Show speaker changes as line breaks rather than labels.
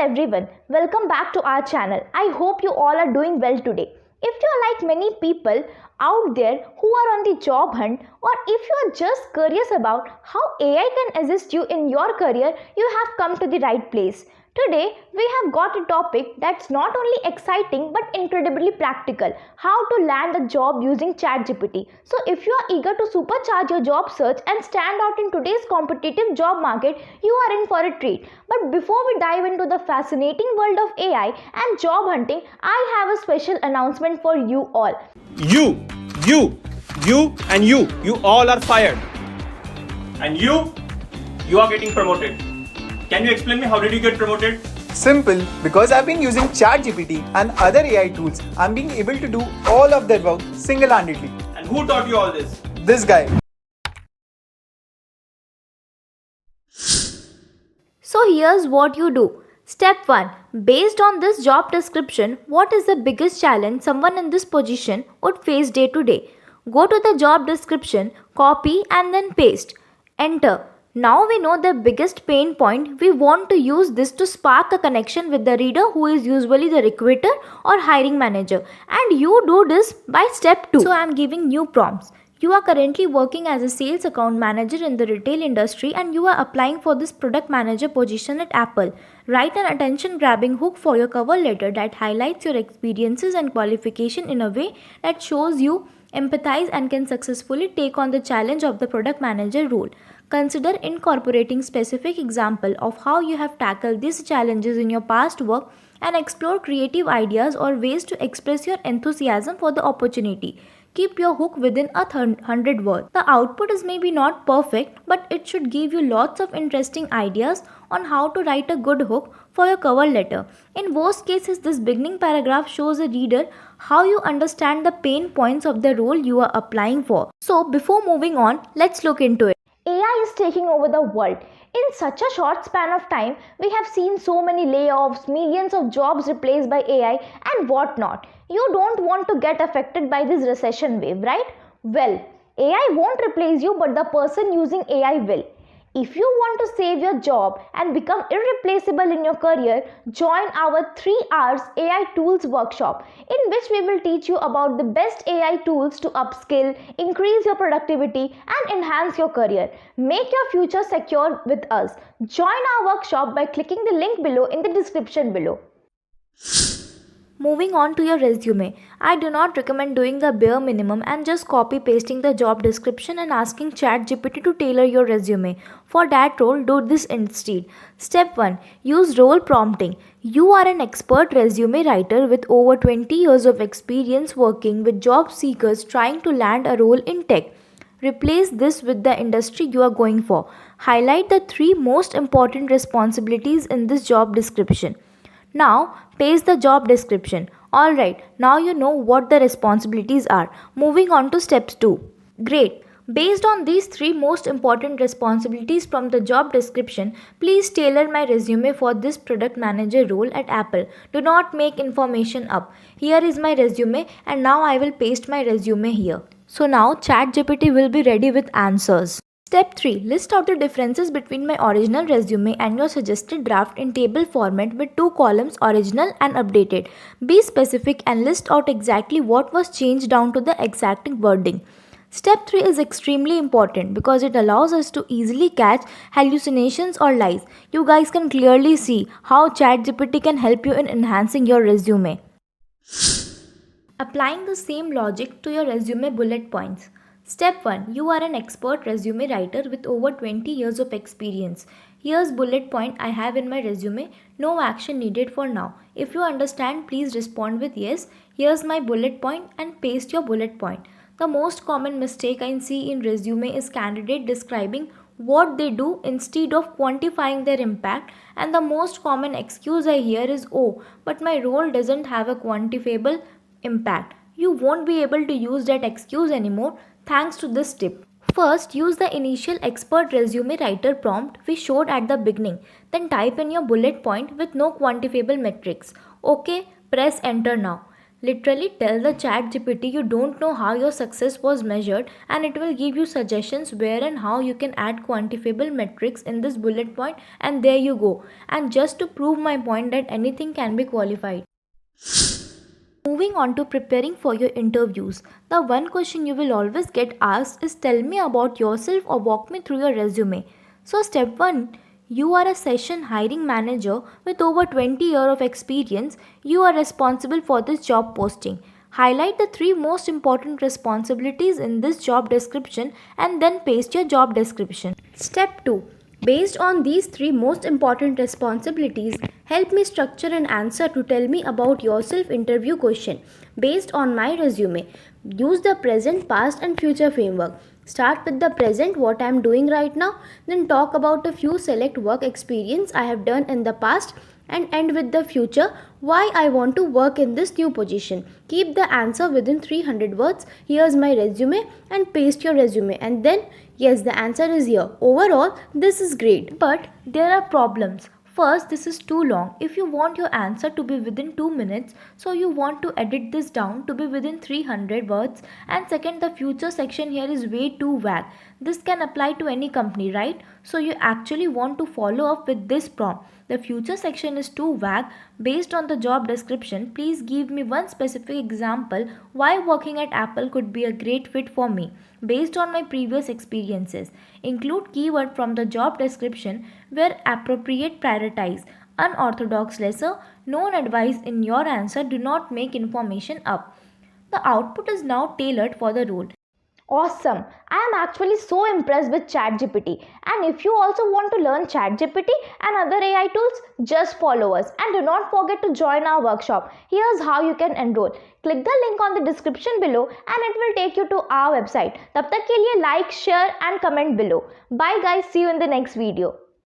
everyone, welcome back to our channel. I hope you all are doing well today. If you are like many people out there who are on the job hunt, or if you are just curious about how AI can assist you in your career, you have come to the right place. Today, we have got a topic that's not only exciting but incredibly practical: how to land a job using ChatGPT. So, if you are eager to supercharge your job search and stand out in today's competitive job market, you are in for a treat. But before we dive into the fascinating world of AI and job hunting, I have a special announcement for you all.
You, and you all are fired. And you are getting promoted. Can you explain me how did you get promoted?
Simple, because I've been using ChatGPT and other AI tools, I'm being able to do all of their work single-handedly.
And who taught you all this?
This guy.
So here's what you do. Step 1. Based on this job description, what is the biggest challenge someone in this position would face day to day? Go to the job description, copy and then paste. Enter. Now we know the biggest pain point. We want to use this to spark a connection with the reader, who is usually the recruiter or hiring manager. And you do this by step 2. So I am giving new prompts. You are currently working as a sales account manager in the retail industry and you are applying for this product manager position at Apple. Write an attention-grabbing hook for your cover letter that highlights your experiences and qualification in a way that shows you empathize and can successfully take on the challenge of the product manager role. Consider incorporating specific example of how you have tackled these challenges in your past work and explore creative ideas or ways to express your enthusiasm for the opportunity. Keep your hook within 100 words. The output is maybe not perfect, but it should give you lots of interesting ideas on how to write a good hook for your cover letter. In most cases, this beginning paragraph shows a reader how you understand the pain points of the role you are applying for. So before moving on, let's look into it. AI is taking over the world. In such a short span of time, we have seen so many layoffs, millions of jobs replaced by AI and whatnot. You don't want to get affected by this recession wave, right? Well, AI won't replace you, but the person using AI will. If you want to save your job and become irreplaceable in your career, join our 3 hours AI tools workshop, in which we will teach you about the best AI tools to upskill, increase your productivity and enhance your career. Make your future secure with us. Join our workshop by clicking the link below in the description below. Moving on to your resume, I do not recommend doing the bare minimum and just copy pasting the job description and asking ChatGPT to tailor your resume. For that role, do this instead. Step 1. Use role prompting. You are an expert resume writer with over 20 years of experience working with job seekers trying to land a role in tech. Replace this with the industry you are going for. Highlight the 3 most important responsibilities in this job description. Now, paste the job description. Alright, now you know what the responsibilities are. Moving on to steps 2. Great. Based on these 3 most important responsibilities from the job description, please tailor my resume for this product manager role at Apple. Do not make information up. Here is my resume and now I will paste my resume here. So now ChatGPT will be ready with answers. Step 3. List out the differences between my original resume and your suggested draft in table format with 2 columns, original and updated. Be specific and list out exactly what was changed down to the exact wording. Step 3 is extremely important because it allows us to easily catch hallucinations or lies. You guys can clearly see how ChatGPT can help you in enhancing your resume. Applying the same logic to your resume bullet points. Step 1. You are an expert resume writer with over 20 years of experience. Here's bullet point I have in my resume. No action needed for now. If you understand, please respond with yes. Here's my bullet point and paste your bullet point. The most common mistake I see in resume is candidate describing what they do instead of quantifying their impact, and the most common excuse I hear is, oh, but my role doesn't have a quantifiable impact. You won't be able to use that excuse anymore thanks to this tip. First, use the initial expert resume writer prompt we showed at the beginning. Then type in your bullet point with no quantifiable metrics. OK, press enter now. Literally tell the ChatGPT you don't know how your success was measured, and it will give you suggestions where and how you can add quantifiable metrics in this bullet point, and there you go. And just to prove my point that anything can be qualified. Moving on to preparing for your interviews. The one question you will always get asked is, tell me about yourself or walk me through your resume. So step 1, you are a session hiring manager with over 20 years of experience. You are responsible for this job posting. Highlight the 3 most important responsibilities in this job description and then paste your job description. Step 2. Based on these 3 most important responsibilities, help me structure an answer to tell me about yourself interview question based on my resume. Use the present, past and future framework. Start with the present, what I am doing right now, then talk about a few select work experience I have done in the past, and end with the future, why I want to work in this new position. Keep the answer within 300 words. Here's my resume, and paste your resume, and then yes, the answer is here. Overall, this is great. But there are problems. First, this is too long. If you want your answer to be within 2 minutes, so you want to edit this down to be within 300 words. And second, the future section here is way too vague. This can apply to any company, right? So you actually want to follow up with this prompt. The future section is too vague. Based on the job description, please give me one specific example why working at Apple could be a great fit for me based on my previous experiences. Include keyword from the job description where appropriate. Prioritize unorthodox lesser known advice in your answer. Do not make information up. The output is now tailored for the role. Awesome! I am actually so impressed with ChatGPT. And if you also want to learn ChatGPT and other AI tools, just follow us. And do not forget to join our workshop. Here's how you can enroll. Click the link on the description below and it will take you to our website. तब तक के लिए like, share and comment below. Bye guys, see you in the next video.